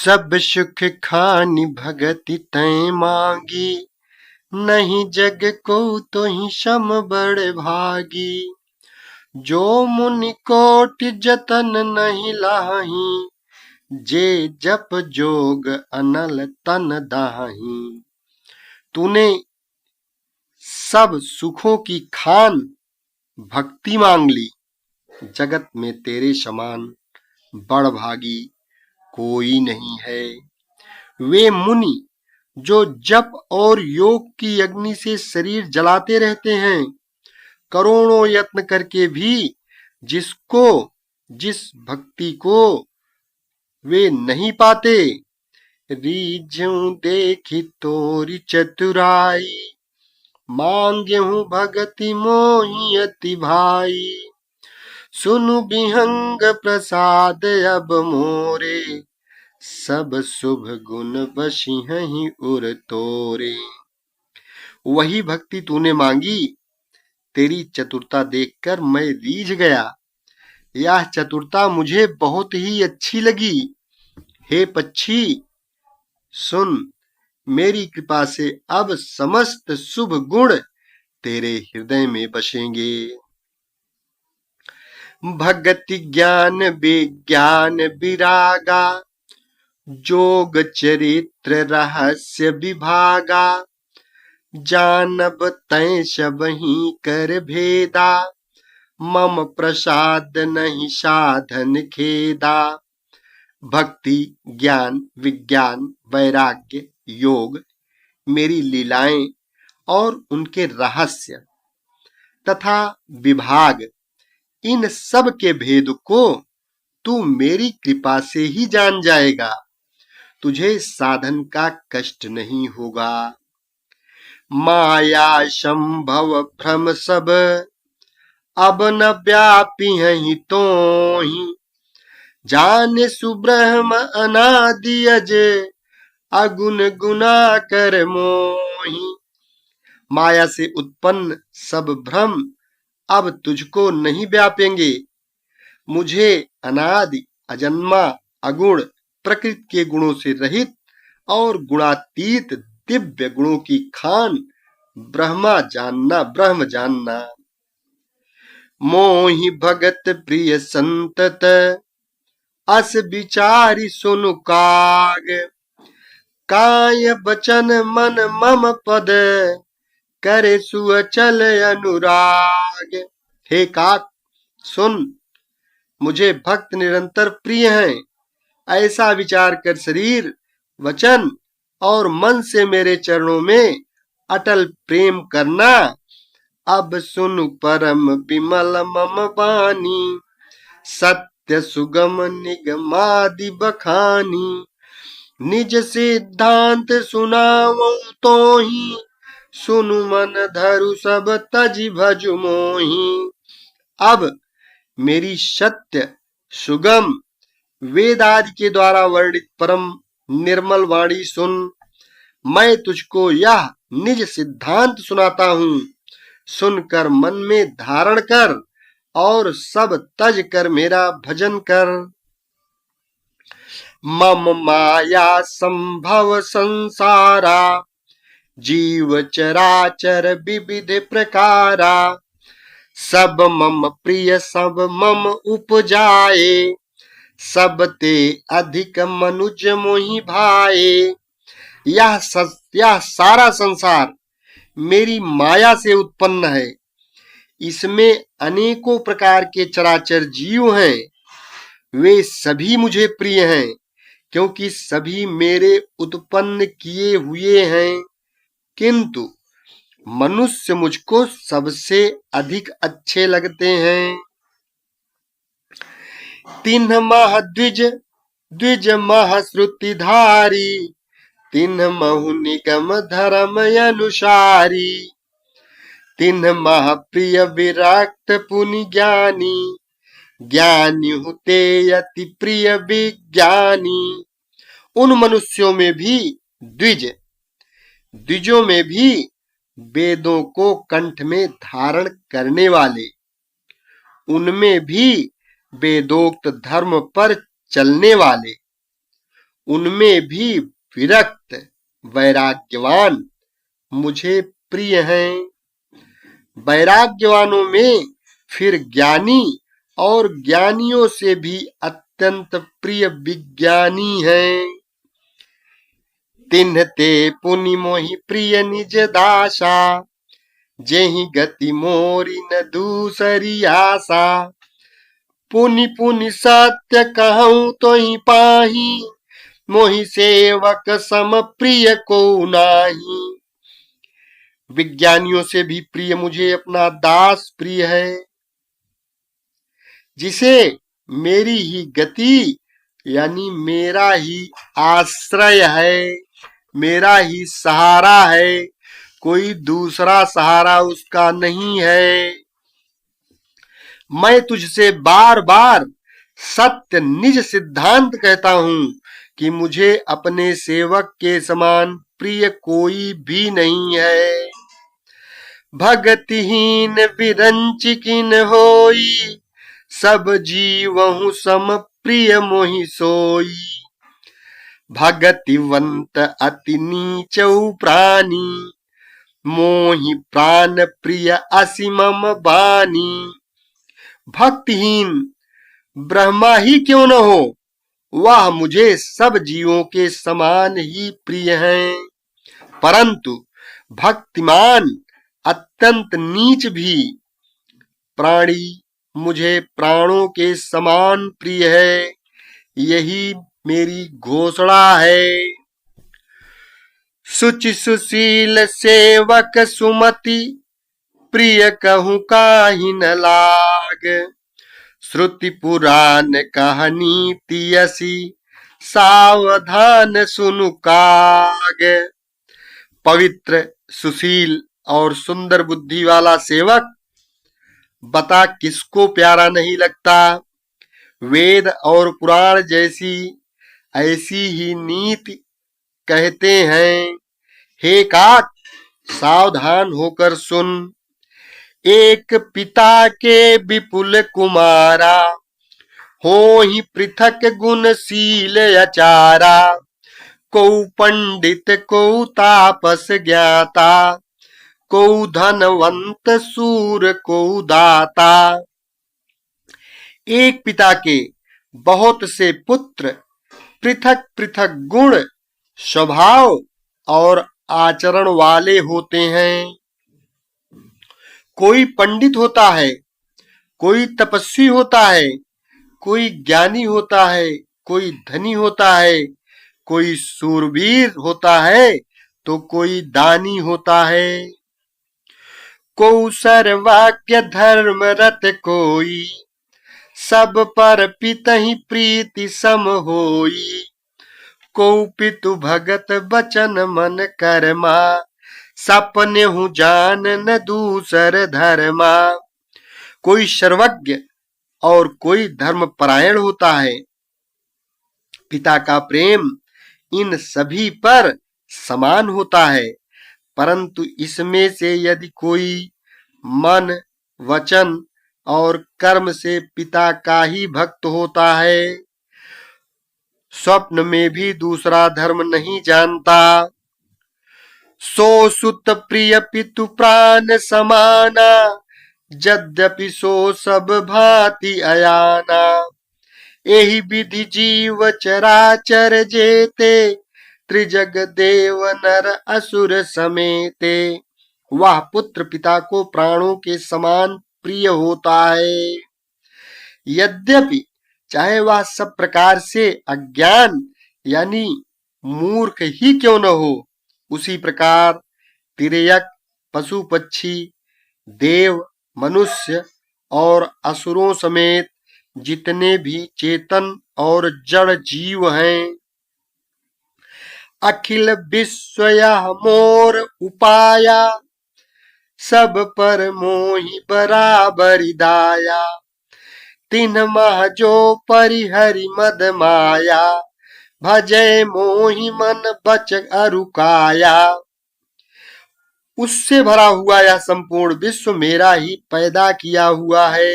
सब सुख खानि भगति तैं मांगी, नहीं जग को तो ही सम बड़ भागी। जो मुनि कोटि जतन नहीं लाही, जे जप जोग अनल तन दाही। तूने सब सुखों की खान भक्ति मांग ली, जगत में तेरे समान बड़ भागी कोई नहीं है। वे मुनि जो जप और योग की अग्नि से शरीर जलाते रहते हैं, करोड़ों यत्न करके भी जिस भक्ति को वे नहीं पाते। रीझूं देखी तोरी चतुराई, मांग्यहूं भगति मोहि अति भाई। सुनु बिहंग प्रसाद अब मोरे, सब शुभ गुण बसिहहि उर तोरे। वही भक्ति तूने मांगी, तेरी चतुरता देखकर मैं रीझ गया। यह चतुरता मुझे बहुत ही अच्छी लगी। हे पक्षी, सुन, मेरी कृपा से अब समस्त शुभ गुण तेरे हृदय में बसेंगे। भक्ति ज्ञान विज्ञान विरागा, जोग चरित्र रहस्य विभागा। जानब तैं सबहि कर भेदा, मम प्रसाद नहीं साधन खेदा। भक्ति ज्ञान विज्ञान वैराग्य योग मेरी लीलाएं और उनके रहस्य तथा विभाग, इन सब के भेद को तू मेरी कृपा से ही जान जाएगा। तुझे साधन का कष्ट नहीं होगा। माया संभव भ्रम सब, अब न व्यापी हैं तोहि। जाने सुब्रह्म अनादि अज, अगुण गुना कर मोहि। माया से उत्पन्न सब भ्रम अब तुझको नहीं व्यापेंगे। मुझे अनादि अजन्मा अगुण प्रकृति के गुणों से रहित और गुणातीत दिव्य गुणों की खान ब्रह्म जानना। मोहि भगत प्रिय संतत, अस विचारि सुनु काग। काय बचन मन मम पद, करे सुअचल अनुराग। हे काक, सुन, मुझे भक्त निरंतर प्रिय हैं। ऐसा विचार कर शरीर वचन और मन से मेरे चरणों में अटल प्रेम करना। अब सुनु परम विमल मम वाणी, सत्य सुगम निगमादि बखानी। निज सिद्धांत सुनावऊं तोहि, सुनु मन धरु सब तजि भजु मोहि। अब मेरी सत्य सुगम वेद आदि के द्वारा वर्णित परम निर्मल वाणी सुन। मैं तुझको यह निज सिद्धांत सुनाता हूँ। सुनकर मन में धारण कर और सब तज कर मेरा भजन कर। मम माया संभव संसारा, जीव चराचर विविध प्रकारा। सब मम प्रिय सब मम उपजाए, सब ते अधिक मनुज मोहि भाए। यह सारा संसार मेरी माया से उत्पन्न है। इसमें अनेकों प्रकार के चराचर जीव हैं। वे सभी मुझे प्रिय हैं, क्योंकि सभी मेरे उत्पन्न किए हुए हैं। किंतु मनुष्य मुझको सबसे अधिक अच्छे लगते हैं। तिन्ह मह द्विज मह श्रुतिधारी, तिन्ह महु निगम धर्म अनुसारी। तिन्ह मह प्रिय विरक्त पुनि ज्ञानी, ज्ञानी हुते अति प्रिय विज्ञानी। उन मनुष्यों में भी द्विजों में भी वेदों को कंठ में धारण करने वाले, उनमें भी वेदोक्त धर्म पर चलने वाले, उनमें भी विरक्त वैराग्यवान मुझे प्रिय हैं। वैराग्यवानों में फिर ज्ञानी और ज्ञानियों से भी अत्यंत प्रिय विज्ञानी हैं। तिन्ह ते पुनि मोहि प्रिय निज दासा, जेहि गति मोरी न दूसरी आशा। पुनि पुनि सत्य कहूँ तो ही पाही, मोहि सेवक सम प्रिय को नाही। विज्ञानियों से भी प्रिय मुझे अपना दास प्रिय है, जिसे मेरी ही गति यानी मेरा ही आश्रय है, मेरा ही सहारा है, कोई दूसरा सहारा उसका नहीं है। मैं तुझसे बार बार सत्य निज सिद्धांत कहता हूं कि मुझे अपने सेवक के समान प्रिय कोई भी नहीं है। भगतिहीन विरंच किन होई, सब जीवहु सम प्रिय मोहि सोई। भगतिवंत अति नीचौ प्राणी, मोहि प्राण प्रिय असीमम बानी। भक्तिहीन ब्रह्मा ही क्यों न हो, वह मुझे सब जीवों के समान ही प्रिय हैं। परंतु भक्तिमान अत्यंत नीच भी प्राणी मुझे प्राणों के समान प्रिय है, यही मेरी घोषणा है। सुचि सुशील सेवक सुमति, प्रिय कहूँ काहि न लाग। श्रुति पुराण कहानी तियसी, सावधान सुनु काग। पवित्र सुशील और सुंदर बुद्धि वाला सेवक, बता किसको प्यारा नहीं लगता। वेद और पुराण जैसी ऐसी ही नीति कहते हैं। हे काक, सावधान होकर सुन। एक पिता के विपुल कुमारा, हो ही पृथक गुणशील अचारा। को पंडित को तापस ज्ञाता, को धनवंत सूर को दाता। एक पिता के बहुत से पुत्र पृथक पृथक गुण, स्वभाव और आचरण वाले होते हैं। कोई पंडित होता है, कोई तपस्वी होता है, कोई ज्ञानी होता है, कोई धनी होता है, कोई शूरवीर होता है तो कोई दानी होता है। को सर्वज्ञ धर्म रत कोई, सब पर पितहि प्रीति सम होई। को पितु भगत बचन मन कर्मा, सपने हूँ जान न दूसर धर्मा। कोई सर्वज्ञ और कोई धर्म परायण होता है। पिता का प्रेम इन सभी पर समान होता है, परंतु इसमें से यदि कोई मन, वचन और कर्म से पिता का ही भक्त होता है, स्वप्न में भी दूसरा धर्म नहीं जानता। सो सुत प्रिय पितु प्राण समाना, यद्यपि सो सब भांति अयाना। एहि विधि जीव चराचर जेते, त्रिजग देव नर असुर समेते। वह पुत्र पिता को प्राणों के समान प्रिय होता है, यद्यपि चाहे वह सब प्रकार से अज्ञान यानी मूर्ख ही क्यों न हो। उसी प्रकार तिर्यक, पशु पक्षी, देव, मनुष्य और असुरों समेत जितने भी चेतन और जड़ जीव हैं, अखिल विश्व यह मोर उपाया, सब पर मोहि बराबरि दाया। तिन्ह मह जो परिहरि मद माया, भजय मोहि मन बच अरु काया। उससे भरा हुआ यह संपूर्ण विश्व मेरा ही पैदा किया हुआ है,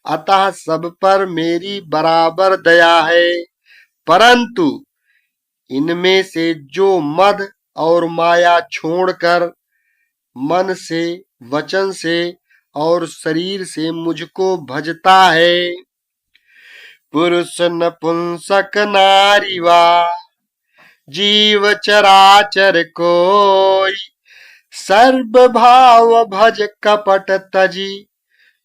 अतः सब पर मेरी बराबर दया है। परंतु इनमें से जो मद और माया छोड़कर मन से, वचन से और शरीर से मुझको भजता है, पुरुष नपुंसक नारी वा जीव चराचर कोई, सर्व भाव भज कपट तजी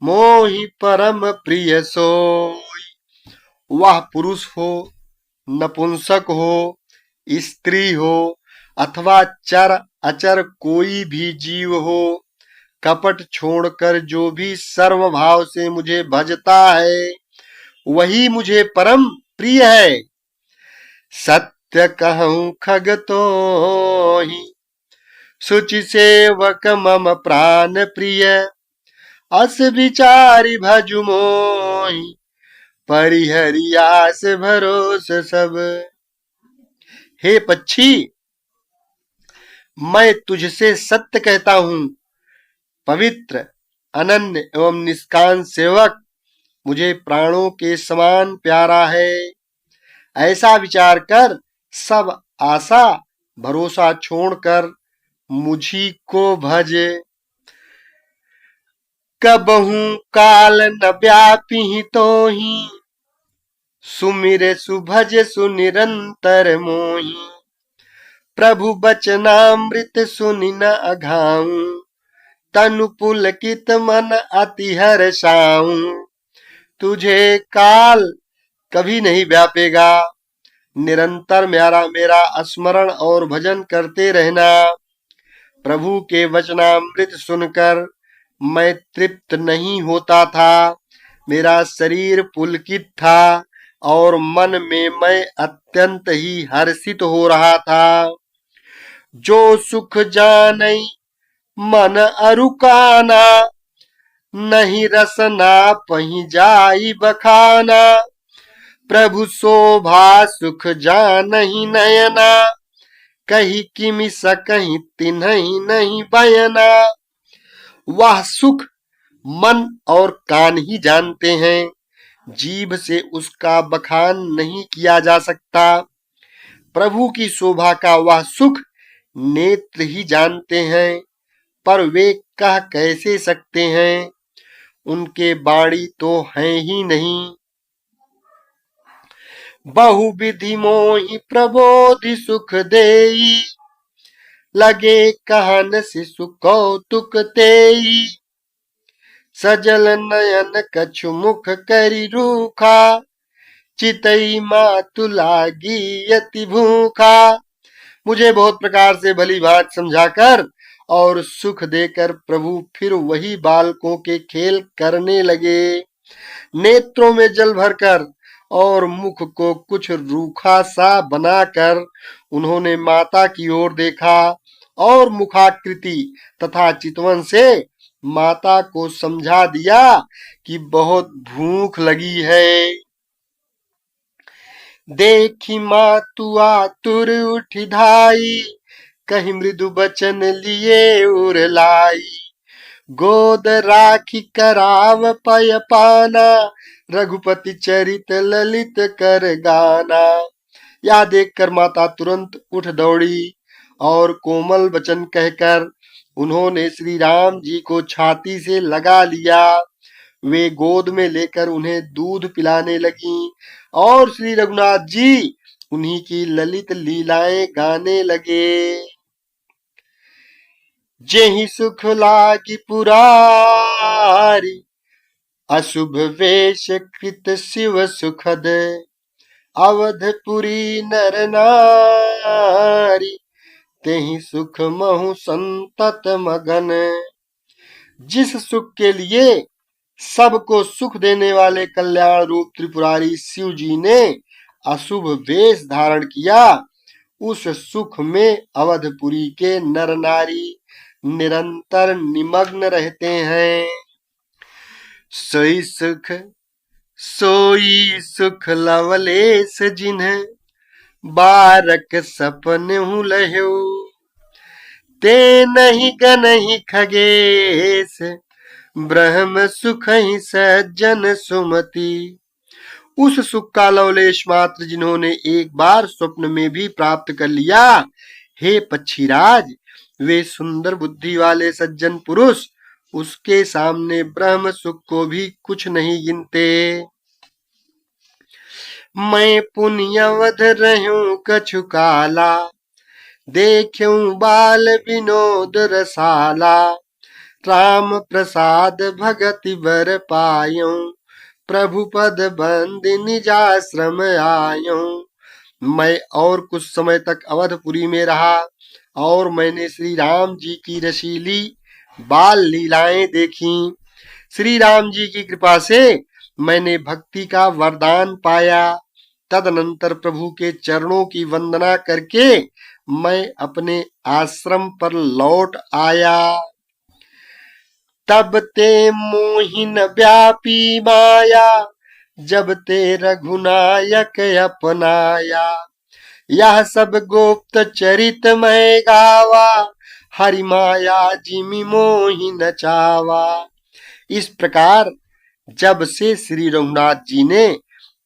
मोहि परम प्रिय सोई। वह पुरुष हो, नपुंसक हो, स्त्री हो अथवा चर अचर कोई भी जीव हो, कपट छोड़कर जो भी सर्व भाव से मुझे भजता है वही मुझे परम प्रिय है। सत्य कहूं खग तोहि, शुचि सेवक मम प्राण प्रिय, अस विचारि भजु मोहि, परिहरि आस भरोस सब। हे पक्षी, मैं तुझसे सत्य कहता हूं, पवित्र, अनन्य एवं निष्काम सेवक मुझे प्राणों के समान प्यारा है। ऐसा विचार कर सब आशा भरोसा छोड़कर मुझी को भज। कबहू काल न व्यापी तोहि, सुमिर सुभज सुनिरंतर मोहि, प्रभु बचनामृत सुनि न अघाऊं, तनु पुलकित मन अति हर्षाऊं। तुझे काल कभी नहीं व्यापेगा, निरंतर मेरा स्मरण और भजन करते रहना। प्रभु के वचनामृत सुनकर मैं तृप्त नहीं होता था, मेरा शरीर पुलकित था और मन में मैं अत्यंत ही हर्षित हो रहा था। जो सुख जानई मन अरुकाना, नहीं रसना पही जाई बखाना, प्रभु शोभा सुख जानहि नयना, कही किमि सकहि तिन्हि नहीं बयना। वह सुख मन और कान ही जानते हैं, जीभ से उसका बखान नहीं किया जा सकता। प्रभु की शोभा का वह सुख नेत्र ही जानते हैं, पर वे कह कैसे सकते हैं, उनके वाणी तो हैं ही नहीं। बहुविधि मोहि प्रबोधि सुख देई, लगे कहन शिशु कौतुक तेई, सजल नयन कछु मुख करि रूखा, चितई मातु लागी यति भूखा। मुझे बहुत प्रकार से भली बात समझाकर और सुख देकर प्रभु फिर वही बालकों के खेल करने लगे। नेत्रों में जल भरकर और मुख को कुछ रूखा सा बनाकर उन्होंने माता की ओर देखा और मुखाकृति तथा चितवन से माता को समझा दिया कि बहुत भूख लगी है। देखी मातु आतुर उठी धाई, कहीं मृदु बचन लिए उर लाई, गोद राखी कराव पय पाना, रघुपति चरित ललित कर गाना। यह देखकर माता तुरंत उठ दौड़ी और कोमल वचन कहकर उन्होंने श्री राम जी को छाती से लगा लिया। वे गोद में लेकर उन्हें दूध पिलाने लगी और श्री रघुनाथ जी उन्हीं की ललित लीलाएं गाने लगे। जेहि सुख लागी पुरारी, अशुभ वेश कृत शिव सुखद, अवधपुरी नर नारी, तेहि सुख महु संतत मगन। जिस सुख के लिए सबको सुख देने वाले कल्याण रूप त्रिपुरारी शिव जी ने अशुभ वेश धारण किया, उस सुख में अवधपुरी के नर नारी निरंतर निमग्न रहते हैं। सोई सुख लवलेश जिन्हें, बारक सपन हूँ लह्यो, ते नहीं गनहि खगेश, ब्रह्म सुख ही सज्जन सुमति, उस सुख का लवलेश मात्र जिन्होंने एक बार स्वप्न में भी प्राप्त कर लिया, हे पक्षीराज, वे सुंदर बुद्धि वाले सज्जन पुरुष उसके सामने ब्रह्म सुख को भी कुछ नहीं गिनते। मैं पुण्यवध रहूं कछु काला, देख्यूं बाल विनोद रसाला, राम प्रसाद भगति बर पायूं, प्रभु पद बंद निजाश्रम आयूं। मैं और कुछ समय तक अवधपुरी में रहा और मैंने श्री राम जी की रसीली बाल लीलाएं देखी। श्री राम जी की कृपा से मैंने भक्ति का वरदान पाया। तदनंतर प्रभु के चरणों की वंदना करके मैं अपने आश्रम पर लौट आया। तब ते मोहिन व्यापी माया, जब ते रघुनायक अपनाया, यह सब गुप्त चरित मैं गावा, हरि माया जिमि मोहि नचावा। इस प्रकार जब से श्री रघुनाथ जी ने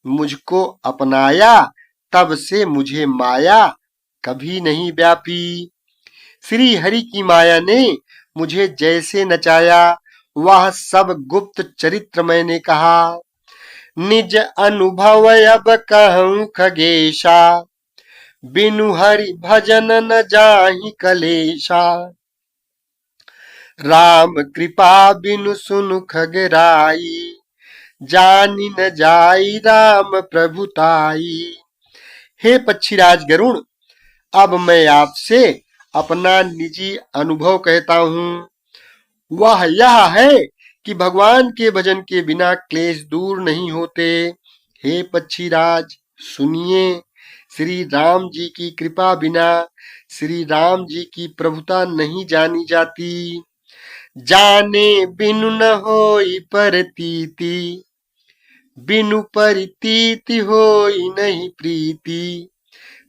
मुझको अपनाया, तब से मुझे माया कभी नहीं व्यापी। श्री हरि की माया ने मुझे जैसे नचाया, वह सब गुप्त चरित्र मैंने कहा। निज अनुभव अब कहूं खगेशा, बिनु हरि भजन न जाहि कलेशा। राम कृपा बिनु सुनु खगराई, जानि न जाई राम प्रभुताई। हे पक्षीराज गरुण, अब मैं आपसे अपना निजी अनुभव कहता हूँ। वह यह है कि भगवान के भजन के बिना क्लेश दूर नहीं होते। हे पक्षीराज सुनिए, श्री राम जी की कृपा बिना श्री राम जी की प्रभुता नहीं जानी जाती। जाने बिनु न होई परतीति, बिनु परितीति होई नहीं प्रीति।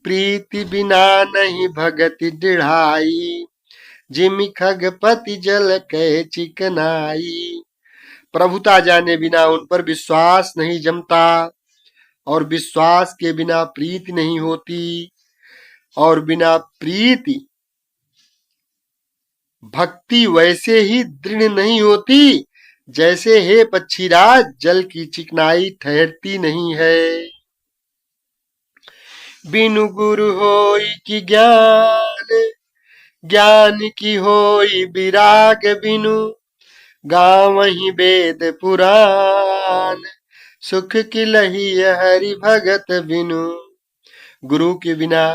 प्रीति बिना नहीं भगति दृढ़ाई, जिमि खगपति जल कै चिकनाई। प्रभुता जाने बिना उन पर विश्वास नहीं जमता, और विश्वास के बिना प्रीति नहीं होती, और बिना प्रीति भक्ति वैसे ही दृढ़ नहीं होती जैसे हे पक्षीराज जल की चिकनाई ठहरती नहीं है। बिनु गुरु होई की ज्ञान, ज्ञान की होई विराग। बिनु गावहि वेद पुराण, सुख की लही हरि भगत बिनु। गुरु के बिना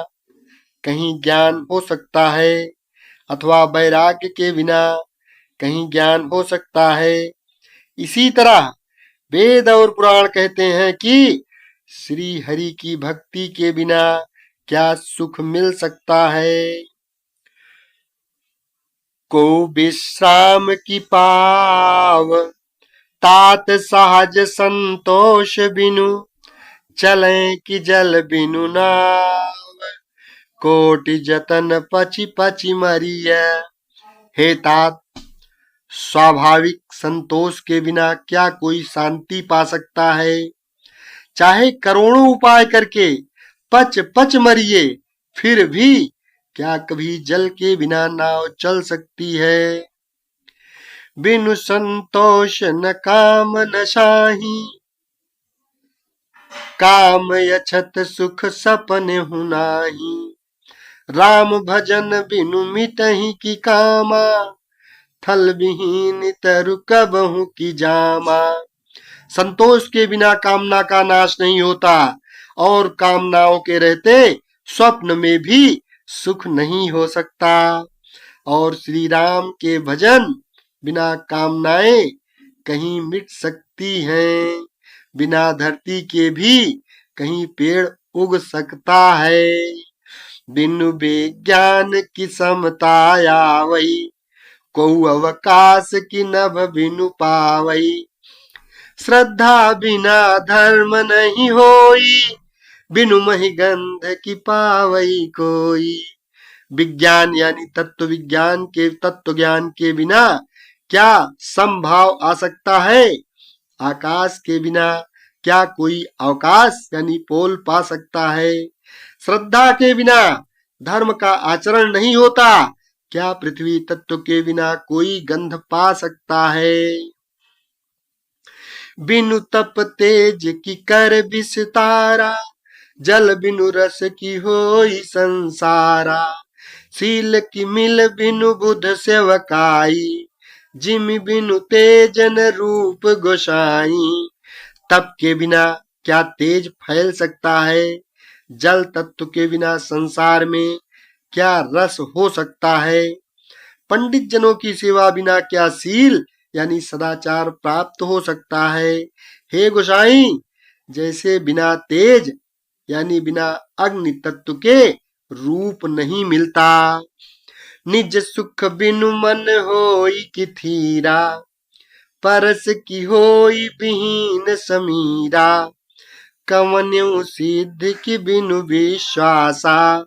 कहीं ज्ञान हो सकता है, अथवा वैराग्य के बिना कहीं ज्ञान हो सकता है। इसी तरह वेद और पुराण कहते हैं कि श्री हरि की भक्ति के बिना क्या सुख मिल सकता है। को विश्राम की पाव, तात सहज संतोष बिनु। चले कि जल बिनु नाव, कोटि जतन पची पची मरिय। हे तात, स्वाभाविक संतोष के बिना क्या कोई शांति पा सकता है। चाहे करोड़ों उपाय करके पच पच मरिए, फिर भी क्या कभी जल के बिना नाव चल सकती है। बिनु संतोष न काम न शाही, काम यछत सुख सपने हुनाही। राम भजन बिनु मिटहि की कामा, थल विहीन तरु कबहु की जामा। संतोष के बिना कामना का नाश नहीं होता, और कामनाओं के रहते स्वप्न में भी सुख नहीं हो सकता। और श्री राम के भजन बिना कामनाएं कहीं मिट सकती हैं। बिना धरती के भी कहीं पेड़ उग सकता है। बिनु विज्ञान की समता आवई, को अवकाश की नभ बिनु पावई। श्रद्धा बिना धर्म नहीं होई, बिनु महि गंध की पावई कोई। विज्ञान यानी तत्व विज्ञान के तत्व ज्ञान के बिना क्या संभाव आ सकता है। आकाश के बिना क्या कोई अवकाश यानी पोल पा सकता है? श्रद्धा के बिना धर्म का आचरण नहीं होता। क्या पृथ्वी तत्व के बिना कोई गंध पा सकता है? बिनु तप तेज की कर विस्तारा, जल बिनु रस की होई संसारा। शील की मिल बिनु बुध सेवकाई, जिम बिनु तेजन रूप गोसाई। तप के बिना क्या तेज फैल सकता है? जल तत्व के बिना संसार में क्या रस हो सकता है? पंडित जनों की सेवा बिना क्या शील यानी सदाचार प्राप्त हो सकता है? हे गोसाई, जैसे बिना तेज यानी बिना अग्नि तत्व के रूप नहीं मिलता। निज सुख बिनु मन होई कि थीरा, परस की होई विहीन समीरा। कवन्यु सिद्ध की बिनु विश्वासा,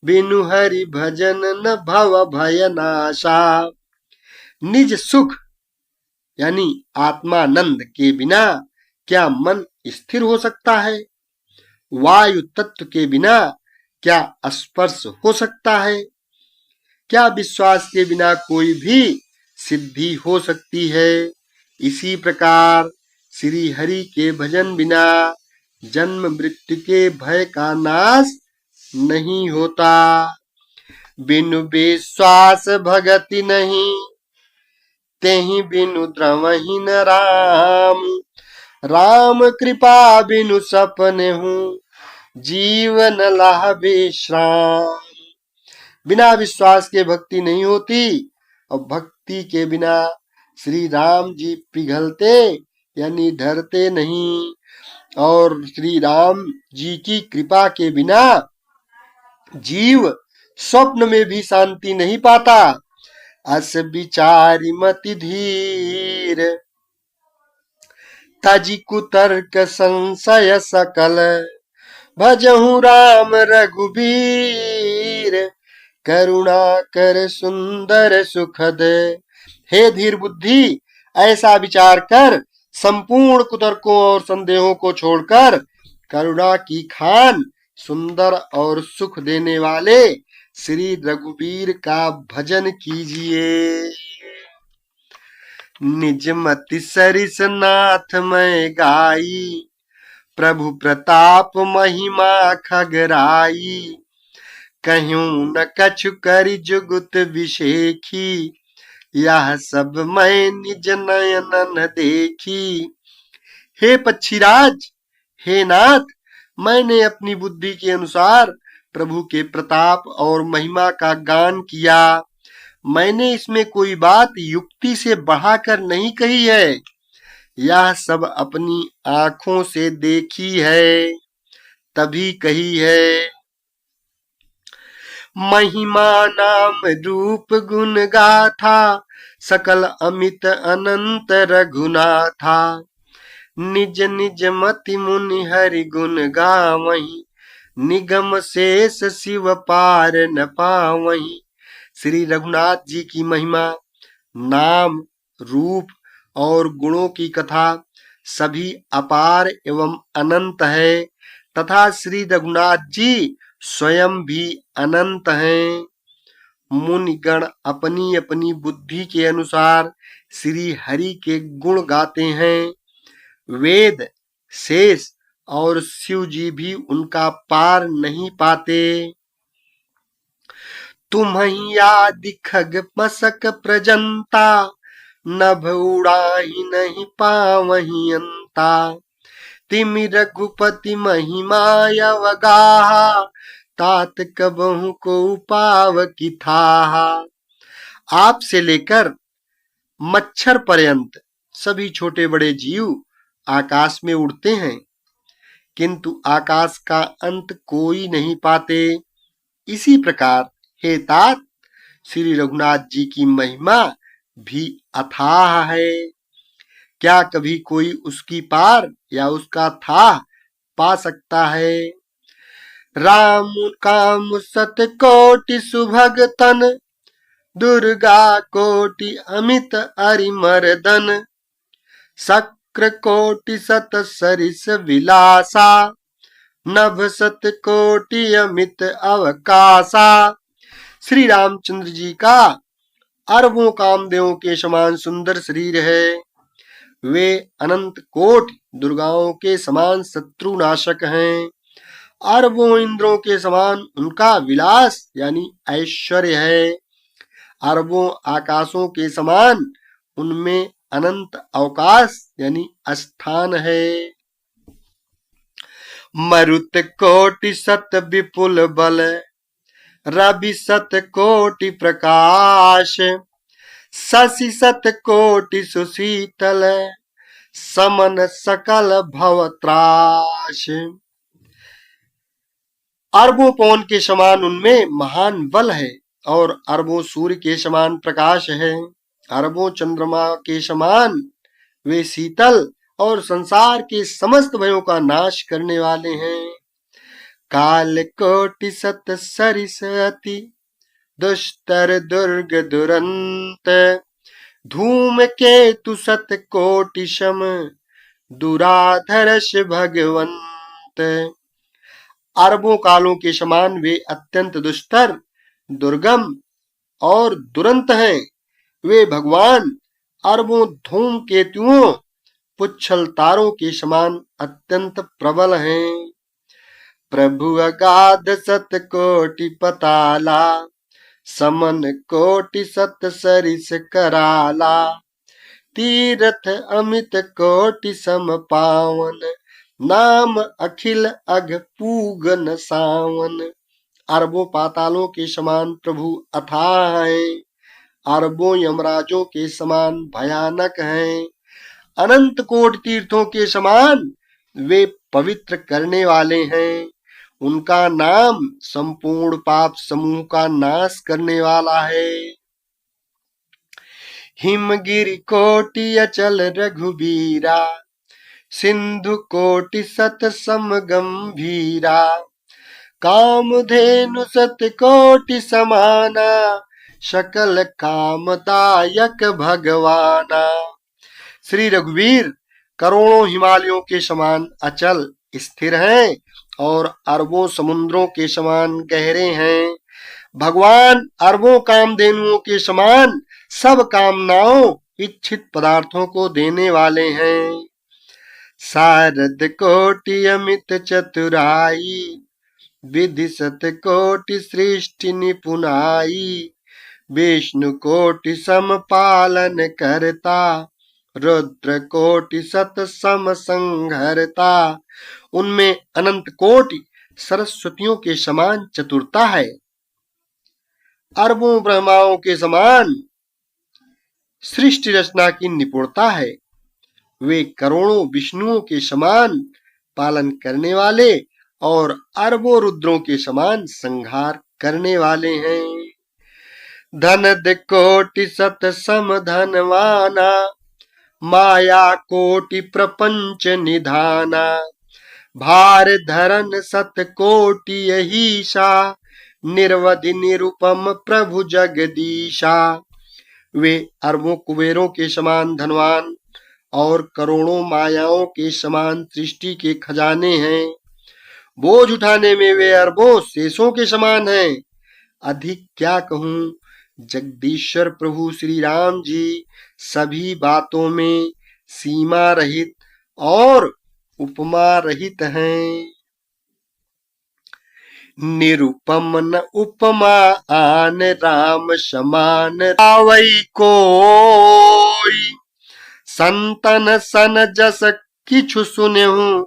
बिनु हरि भजन न भव भय नाशा। निज सुख यानी आत्मानंद के बिना क्या मन स्थिर हो सकता है? वायु तत्व के बिना क्या स्पर्श हो सकता है? क्या विश्वास के बिना कोई भी सिद्धि हो सकती है? इसी प्रकार श्री हरि के भजन बिना जन्म मृत्यु के भय का नाश नहीं होता। बिनु विश्वास भगति नहीं, तेहि बिनु द्रवहि न राम। राम कृपा बिनु सपने हूँ, जीवन लाह विश्राम। बिना विश्वास के भक्ति नहीं होती, और भक्ति के बिना श्री राम जी पिघलते यानी ढरते नहीं, और श्री राम जी की कृपा के बिना जीव स्वप्न में भी शांति नहीं पाता। अस विचारी मति धीर, तजी कुतर्क संशय सकल। भजहु राम रघुबीर, करुणा कर सुंदर सुखद। हे धीर बुद्धि, ऐसा विचार कर संपूर्ण कुतर्कों और संदेहों को छोड़कर करुणा की खान सुंदर और सुख देने वाले श्री रघुबीर का भजन कीजिए। निज मति सरिस नाथ मैं गाई, प्रभु प्रताप महिमा खगराई। कहूँ न कछु करि जुगुत विशेखी, यह सब मैं निज नयनन देखी। हे पक्षीराज, हे नाथ, मैंने अपनी बुद्धि के अनुसार प्रभु के प्रताप और महिमा का गान किया। मैंने इसमें कोई बात युक्ति से बढ़ाकर नहीं कही है, यह सब अपनी आंखों से देखी है तभी कही है। महिमा नाम रूप गुण गाथा, सकल अमित अनंत रघुनाथा। निज निज मति मुनि हरि गुण गावहीं, निगम शेष शिव पार न पावहीं। श्री रघुनाथ जी की महिमा, नाम, रूप और गुणों की कथा सभी अपार एवं अनंत है, तथा श्री रघुनाथ जी स्वयं भी अनंत हैं। मुनिगण अपनी अपनी बुद्धि के अनुसार श्री हरि के गुण गाते हैं। वेद, शेष और शिव जी भी उनका पार नहीं पाते। तुम्हीं आदि खग मसक प्रजंता, नभ उड़ाही नहीं पावहीं अंता। तिमि रघुपति महिमा अवगाहा, तात कबहु को पाव की थाहा। आप से लेकर मच्छर पर्यंत सभी छोटे बड़े जीव आकाश में उड़ते हैं, किंतु आकाश का अंत कोई नहीं पाते। इसी प्रकार हे तात, श्री रघुनाथ जी की महिमा भी अथाह है। क्या कभी कोई उसकी पार या उसका था पा सकता है? राम काम सत कोटि सुभग तन, दुर्गा कोटि अमित अरिमर्दन। शुक्र कोटि सत सरिस विलासा, नभ सत कोटि अमित अवकाशा। श्री रामचंद्र जी का अरबों कामदेवों के समान सुंदर शरीर है। वे अनंत कोटि दुर्गाओं के समान शत्रुनाशक हैं। अरबों इंद्रों के समान उनका विलास यानी ऐश्वर्य है। अरबों आकाशों के समान उनमें अनंत अवकाश यानी स्थान है। मरुत कोटि सत विपुल बल, रवि सत कोटि प्रकाश, शशि सत कोटि सुशीतल, समन सकल भव त्रास। अरबों पवन के समान उनमें महान बल है और अरबों सूर्य के समान प्रकाश है। अरबों चंद्रमा के समान वे शीतल और संसार के समस्त भयों का नाश करने वाले हैं। काल कोटि सत सरिस अति, दुष्टर दुर्ग दुरंत, धूम केतु सत कोटि सम, दुराधर्ष भगवंत। अरबों कालों के समान वे अत्यंत दुष्टर, दुर्गम और दुरंत हैं। वे भगवान अरबों धूम केतुओं पुच्छल तारों के समान अत्यंत प्रबल हैं। प्रभु अगाध सत कोटि पताला, समन कोटि सत सरिस कराला, तीरथ अमित कोटि सम पावन, नाम अखिल अघ पूगन सावन। अरबों पातालों के समान प्रभु अथाह हैं। अरबों यमराजों के समान भयानक हैं। अनंत कोटि तीर्थों के समान वे पवित्र करने वाले हैं। उनका नाम संपूर्ण पाप समूह का नाश करने वाला है। हिमगिरि कोटि अचल रघुबीरा, सिंधु कोटि सत सम गंभीरा, कामधेनु सत कोटि समाना, सकल कामदायक भगवाना। श्री रघुवीर करोड़ों हिमालयों के समान अचल स्थिर हैं और अरबों समुद्रों के समान गहरे हैं। भगवान अरबों कामधेनुओं के समान सब कामनाओं इच्छित पदार्थों को देने वाले हैं। शारद कोटि अमित चतुराई, विधि सत कोटि सृष्टि निपुणाई, विष्णु कोटि सम पालन करता, रुद्र कोटि सत सम संहरता। उनमें अनंत कोटि सरस्वतियों के समान चतुरता है। अरबों ब्रह्माओं के समान सृष्टि रचना की निपुणता है। वे करोड़ों विष्णुओं के समान पालन करने वाले और अरबों रुद्रों के समान संहार करने वाले हैं। धनद कोटि सत सम धनवाना, माया कोटि प्रपंच निधाना, भार धरन सत कोटि यहीशा, निर्वधि निरुपम प्रभु जगदीशा। वे अरबों कुबेरों के समान धनवान और करोड़ों मायाओं के समान सृष्टि के खजाने हैं। बोझ उठाने में वे अरबों शेषों के समान हैं। अधिक क्या कहूं, जगदीश्वर प्रभु श्री राम जी सभी बातों में सीमा रहित और उपमा रहित हैं। निरुपम न उपमा आन, राम समान आवई कोई, संतन सन जस किछु सुनहु,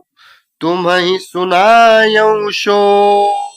तुम्हि सुनायऊ सो।